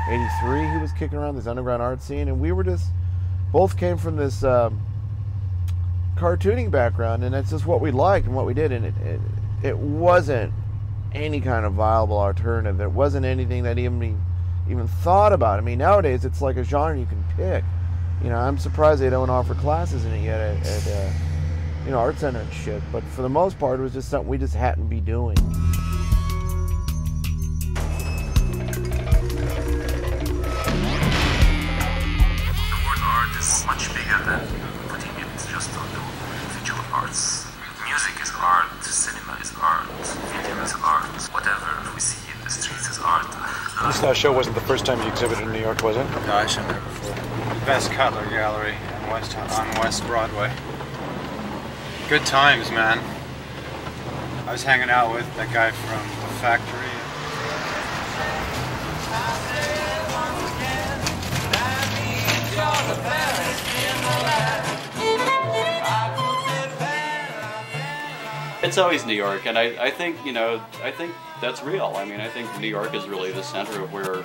'83 he was kicking around this underground art scene, and we were just both came from this cartooning background, and that's just what we liked and what we did, and it wasn't any kind of viable alternative. It wasn't anything that even thought about. I mean, nowadays it's like a genre you can pick. You know, I'm surprised they don't offer classes in it yet at you know, art center and shit. But for the most part, it was just something we just hadn't be doing. Much bigger than putting it just on the individual parts. Music is art, cinema is art, video is art, whatever we see in the streets is art. This show wasn't the first time you exhibited in New York, was it? No, I've been there before. Best Cutler Gallery on West Broadway. Good times, man. I was hanging out with that guy from the factory. It's always New York, and I think, you know, I think that's real. I mean, I think New York is really the center of where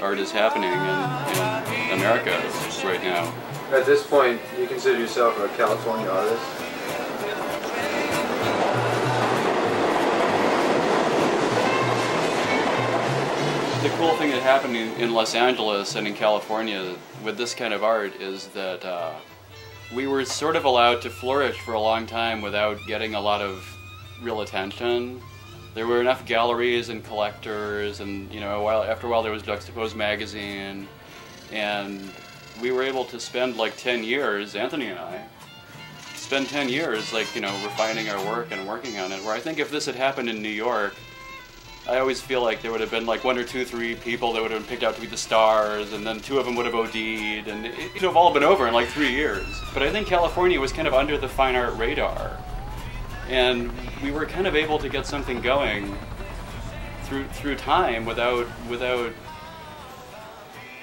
art is happening in America right now. At this point, you consider yourself a California artist? The cool thing that happened in Los Angeles and in California with this kind of art is that we were sort of allowed to flourish for a long time without getting a lot of real attention. There were enough galleries and collectors, and you know, after a while there was Juxtaposed magazine, and we were able to spend like 10 years, Anthony and I, spend 10 years like, you know, refining our work and working on it, where I think if this had happened in New York, I always feel like there would have been like 1 or 2, 3 people that would have been picked out to be the stars, and then 2 of them would have OD'd, and it would have all been over in like 3 years. But I think California was kind of under the fine art radar, and we were kind of able to get something going through time without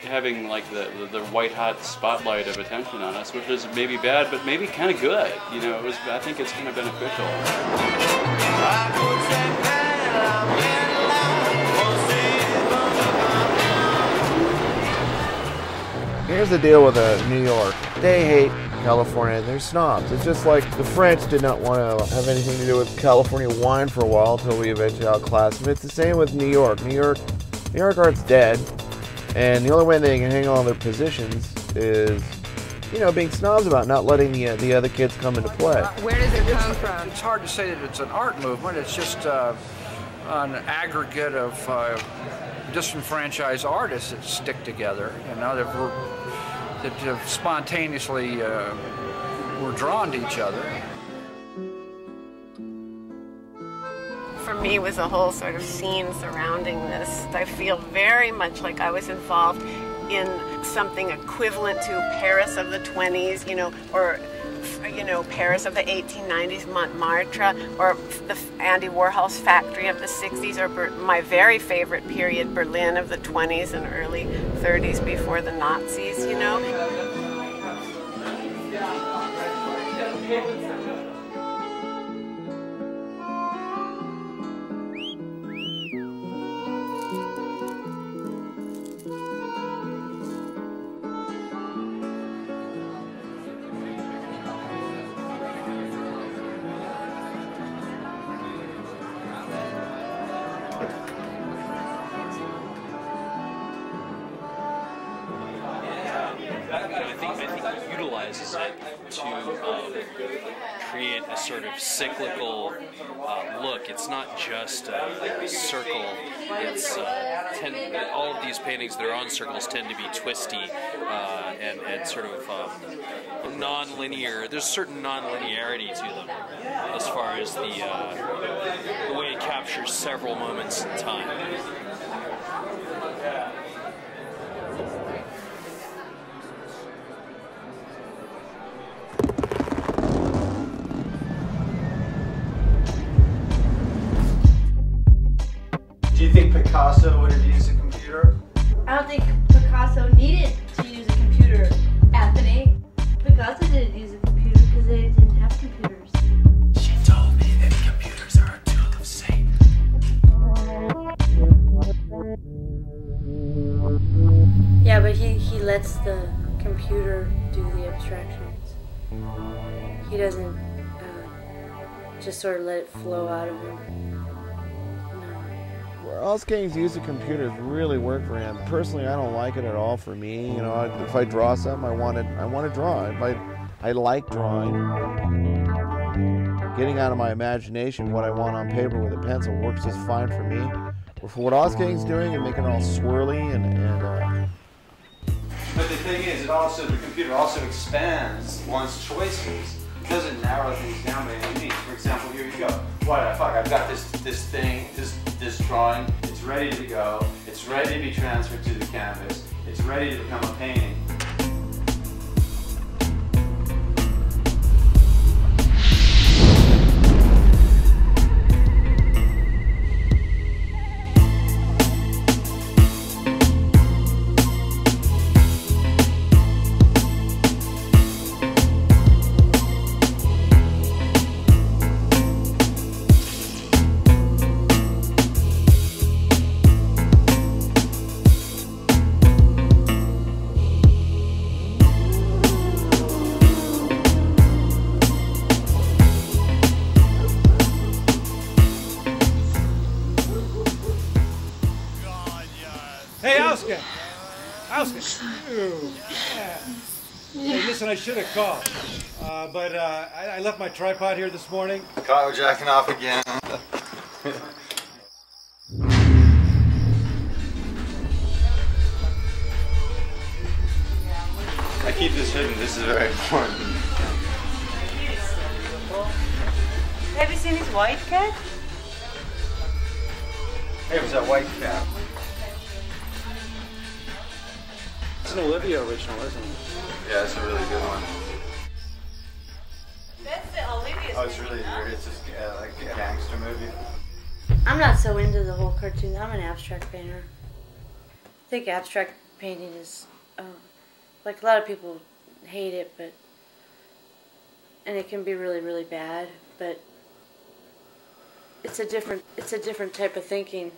having like the white hot spotlight of attention on us, which is maybe bad, but maybe kind of good. You know, I think it's kind of beneficial. Here's the deal with New York. They hate California. They're snobs. It's just like the French did not want to have anything to do with California wine for a while until we eventually outclassed them. It's the same with New York. New York art's dead, and the only way they can hang on their positions is, you know, being snobs about not letting the other kids come into play. Where does it come from? It's hard to say that it's an art movement. It's just an aggregate of disenfranchised artists that stick together. You know, that have spontaneously were drawn to each other. For me, it was a whole sort of scene surrounding this. I feel very much like I was involved in something equivalent to Paris of the 20s, you know, or Paris of the 1890s, Montmartre, or the Andy Warhol's Factory of the 60s, or my very favorite period, Berlin of the 20s and early 30s before the Nazis, you know. I think it utilizes it to create a sort of cyclical look. It's not just a circle. It's all of these paintings that are on circles tend to be twisty and sort of non-linear. There's certain non-linearity to them as far as the way it captures several moments in time. Do you think Picasso would have used a computer? I don't think Picasso needed to use a computer, Anthony. Picasso didn't use a computer because they didn't have computers. She told me that computers are a tool of Satan. lets the computer do the abstractions. He doesn't just sort of let it flow out of him. Where Ausgang's use of computers really work for him. Personally, I don't like it at all for me. You know, if I draw something, I want to draw. I like drawing. Getting out of my imagination what I want on paper with a pencil works just fine for me. But for what Ausgang's doing and making it all swirly But the thing is, the computer also expands one's choices. It doesn't narrow things down by any means. For example, here you go. What the fuck? I've got this thing, this drawing. It's ready to go. It's ready to be transferred to the canvas. It's ready to become a painting. Hey, Ausgang! Ausgang! Yeah. Hey, listen, I should have called. But I left my tripod here this morning. Caught her jacking off again. I keep this hidden. This is very important. Have you seen his white cat? Hey, it was that white cat. It's an Olivia original, isn't it? Yeah, it's a really good one. That's the Olivia. Oh, it's really weird. It's just like a gangster movie. I'm not so into the whole cartoon. I'm an abstract painter. I think abstract painting is, like a lot of people hate it, and it can be really, really bad, but it's a different type of thinking.